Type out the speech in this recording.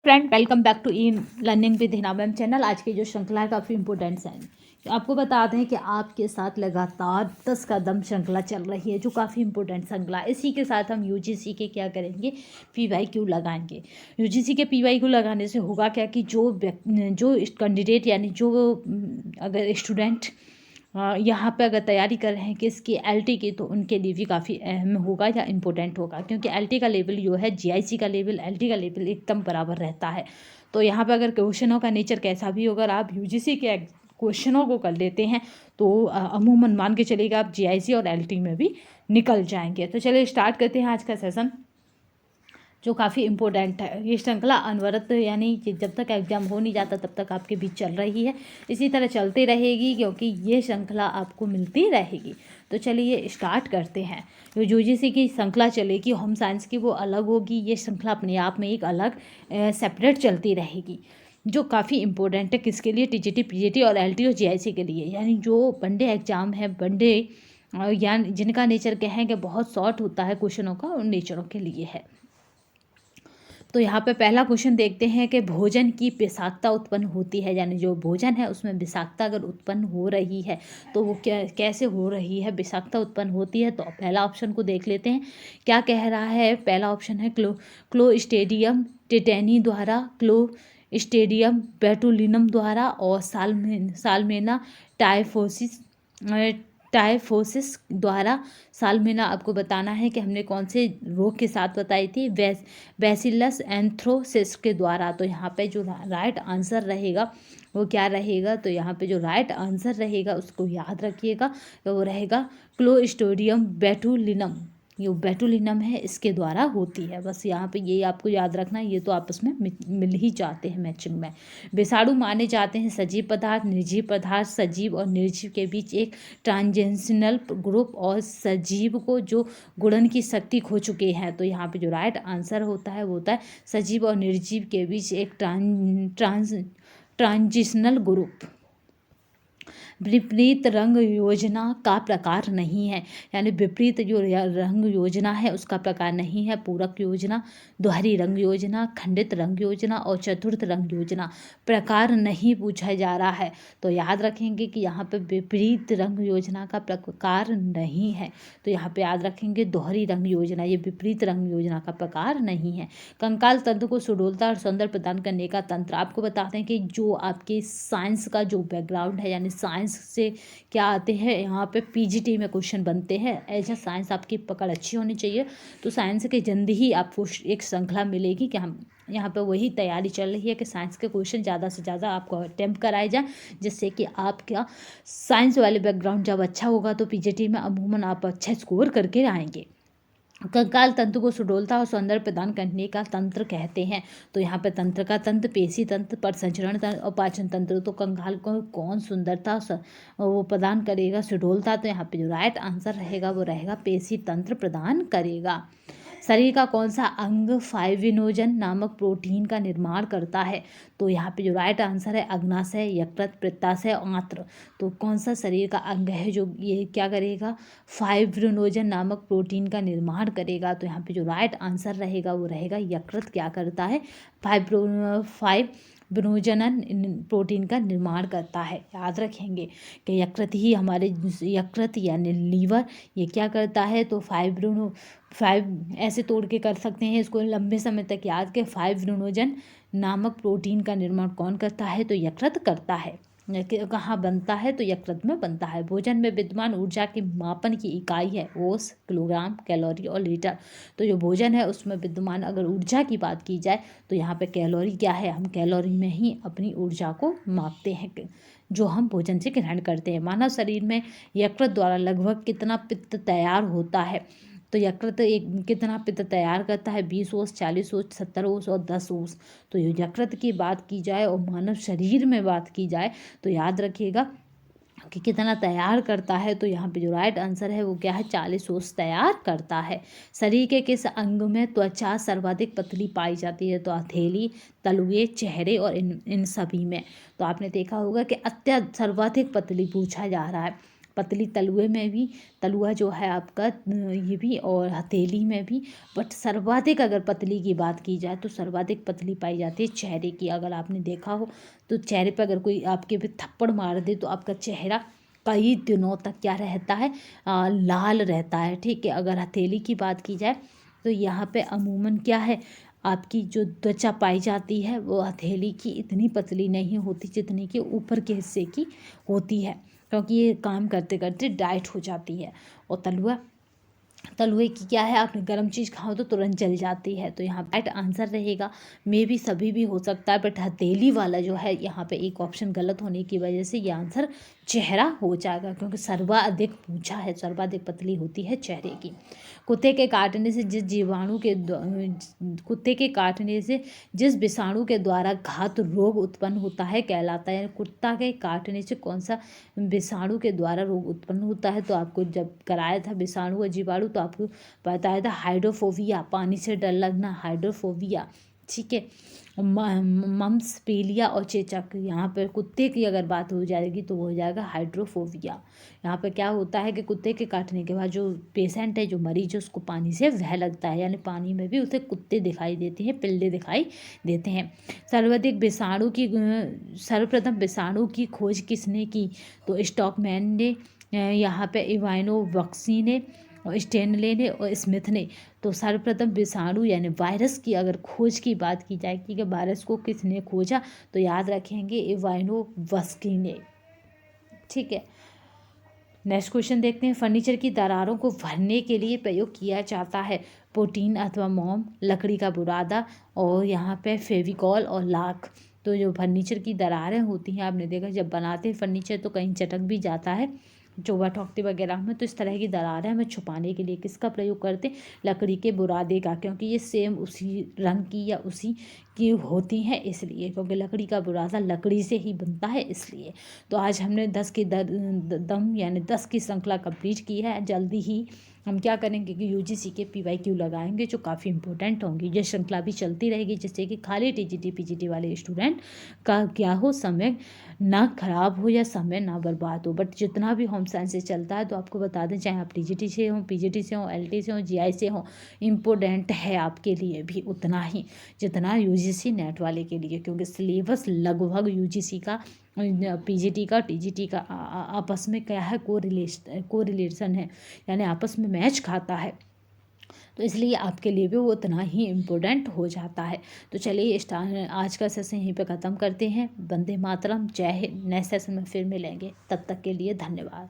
Friend, welcome back to e learning with Hina ma'am channel. आज की जो श्रृंखला है काफ़ी इंपॉर्टेंट है। तो आपको बता दें कि आपके साथ लगातार 10 कदम श्रृंखला चल रही है, जो काफ़ी इंपॉर्टेंट श्रृंखला है। इसी के साथ हम यूजीसी के क्या करेंगे, पीवाईक्यू लगाएंगे। यूजीसी के पीवाईक्यू लगाने से होगा क्या कि जो कैंडिडेट यानी जो अगर स्टूडेंट यहाँ पे अगर तैयारी कर रहे हैं किसकी, एलटी की, तो उनके लिए भी काफ़ी अहम होगा या इम्पोर्टेंट होगा, क्योंकि एलटी का लेवल जो है जीआईसी का लेवल, एलटी का लेवल एकदम बराबर रहता है। तो यहाँ पे अगर क्वेश्चनों का नेचर कैसा भी होगा, अगर आप यूजीसी के क्वेश्चनों को कर लेते हैं तो अमूमन मान के चलिएगा आप जीआईसी और एलटी में भी निकल जाएंगे। तो चलिए स्टार्ट करते हैं आज का सेशन, जो काफ़ी इम्पोर्टेंट है। ये श्रृंखला अनवरत यानी कि जब तक एग्जाम हो नहीं जाता तब तक आपके बीच चल रही है, इसी तरह चलती रहेगी, क्योंकि ये श्रृंखला आपको मिलती रहेगी। तो चलिए स्टार्ट करते हैं। जो यूजीसी की श्रृंखला चलेगी होम साइंस की, वो अलग होगी। ये श्रृंखला अपने आप में एक अलग सेपरेट चलती रहेगी, जो काफ़ी इंपॉर्टेंट है किसके लिए, टीजीटी, पीजीटी और एलटी और जीआईसी के लिए। यानी जो वनडे एग्जाम है, वनडे यानी जिनका नेचर क्या है कि बहुत शॉर्ट होता है क्वेश्चनों का, उन नेचरों के लिए है। तो यहाँ पे पहला क्वेश्चन देखते हैं कि भोजन की विषाक्तता उत्पन्न होती है, यानी जो भोजन है उसमें विषाक्तता अगर उत्पन्न हो रही है तो वो कैसे हो रही है, विषाक्तता उत्पन्न होती है। तो पहला ऑप्शन को देख लेते हैं, क्या कह रहा है। पहला ऑप्शन है क्लोस्ट्रीडियम टेटेनी द्वारा, क्लोस्ट्रीडियम बोटुलिनम द्वारा, और साल्मेना टाइफोसिस द्वारा। साल्मेना आपको बताना है कि हमने कौन से रोग के साथ बताई थी, बैसिलस एंथ्रोसिस के द्वारा। तो यहाँ पे जो राइट आंसर रहेगा वो क्या रहेगा, तो यहाँ पे जो राइट आंसर रहेगा उसको याद रखिएगा, तो वो रहेगा क्लोस्ट्रीडियम बोटुलिनम। ये बोटुलिनम है, इसके द्वारा होती है। बस यहाँ पे ये आपको याद रखना है, ये तो आपस में मिल ही जाते हैं मैचिंग में। विषाणु माने जाते हैं सजीव पदार्थ, निर्जीव पदार्थ। सजीव और निर्जीव के बीच एक ट्रांजेंशनल ग्रुप, और सजीव को जो गुणन की शक्ति खो चुके हैं। तो यहाँ पे जो राइट आंसर होता है वो होता है सजीव और निर्जीव के बीच एक ट्रांजिशनल ग्रुप। विपरीत रंग योजना का प्रकार नहीं है, यानी विपरीत जो रंग योजना है उसका प्रकार नहीं है। पूरक योजना, दोहरी रंग योजना, खंडित रंग योजना और चतुर्थ रंग योजना। प्रकार नहीं पूछा जा रहा है, तो याद रखेंगे कि यहाँ पे विपरीत रंग योजना का प्रकार नहीं है। तो यहाँ पे याद रखेंगे दोहरी रंग योजना, ये विपरीत रंग योजना का प्रकार नहीं है। कंकाल तंत्र को सुडोलता और सौंदर्य प्रदान करने का तंत्र। आपको बताते हैं कि जो आपके साइंस का जो बैकग्राउंड है, यानी साइंस से क्या आते हैं, यहाँ पे पीजीटी में क्वेश्चन बनते हैं। ऐसा साइंस आपकी पकड़ अच्छी होनी चाहिए, तो साइंस के जल्दी ही आपको एक श्रृंखला मिलेगी कि हम यहाँ पे वही तैयारी चल रही है कि साइंस के क्वेश्चन ज़्यादा से ज़्यादा आपको अटेम्प्ट कराए जाए, जिससे कि आपका साइंस वाले बैकग्राउंड जब अच्छा होगा तो पीजीटी में अमूमन आप अच्छा स्कोर करके आएंगे। कंकाल तंत्र को सुडोलता और सौंदर्य प्रदान करने का तंत्र कहते हैं। तो यहाँ पे तंत्र का तंत्र, पेशी तंत्र, प्रसंचरण तंत्र और पाचन तंत्र। तो कंकाल को कौन सुंदरता वो प्रदान करेगा, सुडोलता। तो यहाँ पे जो राइट आंसर रहेगा वो रहेगा पेशी तंत्र प्रदान करेगा। शरीर का कौन सा अंग फाइब्रिनोजन नामक प्रोटीन का निर्माण करता है। तो यहाँ पे जो राइट आंसर है अग्नाशय, यकृत, पित्ताशय, आंत्र। तो कौन सा शरीर का अंग है जो ये क्या करेगा, फाइब्रिनोजन नामक प्रोटीन का निर्माण करेगा। तो यहाँ पे जो राइट आंसर रहेगा वो रहेगा यकृत क्या करता है, फाइब्रिनोजन प्रोटीन का निर्माण करता है। याद रखेंगे कि यकृत ही हमारे, यकृत यानी लीवर, ये क्या करता है, तो ऐसे तोड़ के कर सकते हैं इसको लंबे समय तक याद के। फाइब्रिनोजन नामक प्रोटीन का निर्माण कौन करता है, तो यकृत करता है। कहाँ बनता है, तो यकृत में बनता है। भोजन में विद्यमान ऊर्जा की मापन की इकाई है ओस, किलोग्राम, कैलोरी और लीटर। तो जो भोजन है उसमें विद्यमान अगर ऊर्जा की बात की जाए तो यहाँ पे कैलोरी क्या है, हम कैलोरी में ही अपनी ऊर्जा को मापते हैं जो हम भोजन से ग्रहण करते हैं। मानव शरीर में यकृत द्वारा लगभग कितना पित्त तैयार होता है। तो यकृत एक कितना पित्त तैयार करता है, 20 ओस, 40 ओस, 70 ओस और 10 ओस। तो यकृत की बात की जाए और मानव शरीर में बात की जाए तो याद रखिएगा कि कितना तैयार करता है। तो यहाँ पे जो राइट आंसर है वो क्या है, 40 ओस तैयार करता है। शरीर के किस अंग में त्वचा सर्वाधिक पतली पाई जाती है, तो हथेली, तलुए, चेहरे और इन सभी में। तो आपने देखा होगा कि सर्वाधिक पतली पूछा जा रहा है। पतली तलुए में भी, तलुआ जो है आपका ये भी, और हथेली में भी। बट सर्वाधिक अगर पतली की बात की जाए तो सर्वाधिक पतली पाई जाती है चेहरे की। अगर आपने देखा हो तो चेहरे पर अगर कोई आपके पे थप्पड़ मार दे तो आपका चेहरा कई दिनों तक क्या रहता है, लाल रहता है। ठीक है, अगर हथेली की बात की जाए तो यहाँ पे अमूमन क्या है, आपकी जो त्वचा पाई जाती है वो हथेली की इतनी पतली नहीं होती जितनी कि ऊपर के हिस्से की होती है, क्योंकि ये काम करते करते डाइट हो जाती है। और तलुए की क्या है, आपने गर्म चीज़ खाओ तो तुरंत जल जाती है। तो यहाँ राइट आंसर रहेगा, मे भी सभी भी हो सकता है, बट हथेली वाला जो है यहाँ पे एक ऑप्शन गलत होने की वजह से ये आंसर चेहरा हो जाएगा, क्योंकि सर्वाधिक पूछा है, सर्वाधिक पतली होती है चेहरे की। कुत्ते के काटने से जिस विषाणु के द्वारा घात रोग उत्पन्न होता है कहलाता है। कुत्ता के काटने से कौन सा विषाणु के द्वारा रोग उत्पन्न होता है, तो आपको जब कराया था विषाणु और जीवाणु तो आपको बताया था हाइड्रोफोबिया, पानी से डर लगना, हाइड्रोफोबिया। ठीक है, मम्स, पीलिया और चेचक। यहाँ पर कुत्ते की अगर बात हो जाएगी तो वो हो जाएगा हाइड्रोफोबिया। यहाँ पर क्या होता है कि कुत्ते के काटने के बाद जो पेशेंट है, जो मरीज है, उसको पानी से भय लगता है, यानी पानी में भी उसे कुत्ते दिखाई देते हैं, पिल्ले दिखाई देते हैं। सर्वप्रथम विषाणु की खोज किसने की, तो स्टॉकमैन ने, यहाँ पे इवानोवस्की ने, और स्टेनले ने और स्मिथ ने। तो सर्वप्रथम विषाणु यानी वायरस की अगर खोज की बात की जाए कि वायरस को किसने खोजा, तो याद रखेंगे इवानोवस्की ने। ठीक है, नेक्स्ट क्वेश्चन देखते हैं। फर्नीचर की दरारों को भरने के लिए प्रयोग किया जाता है पोटीन अथवा मोम, लकड़ी का बुरादा, और यहाँ पे फेविकॉल और लाख। तो जो फर्नीचर की दरारें होती हैं, आपने देखा जब बनाते हैं फर्नीचर तो कहीं चटक भी जाता है चोबा ठोकते वगैरह में, तो इस तरह की दरारें हमें छुपाने के लिए किसका प्रयोग करते हैं, लकड़ी के बुरादे का, क्योंकि ये सेम उसी रंग की या उसी की होती हैं इसलिए, क्योंकि लकड़ी का बुरादा लकड़ी से ही बनता है इसलिए। तो आज हमने 10 की दम यानी 10 की श्रृंखला कंप्लीट की है। जल्दी ही हम क्या करेंगे कि यूजीसी के PYQ लगाएंगे जो काफ़ी इंपॉर्टेंट होंगी। ये श्रृंखला भी चलती रहेगी जिससे कि खाली TGT PGT वाले स्टूडेंट का क्या हो, समय ना खराब हो या समय ना बर्बाद हो। बट जितना भी होम साइंस से चलता है तो आपको बता दें, चाहे आप TGT से हों, PGT से हों, LT से हों, GI से हों, इम्पोर्टेंट है आपके लिए भी उतना ही जितना UGC नेट वाले के लिए, क्योंकि सिलेबस लगभग UGC का, PGT का, TGT का आपस में क्या है, कोरिलेशन है, यानी आपस में मैच खाता है। तो इसलिए आपके लिए भी वो उतना ही इम्पोर्टेंट हो जाता है। तो चलिए आज का सेशन यहीं पे ख़त्म करते हैं। वंदे मातरम, जय हिंद। नेक्स्ट सेशन में फिर मिलेंगे, तब तक के लिए धन्यवाद।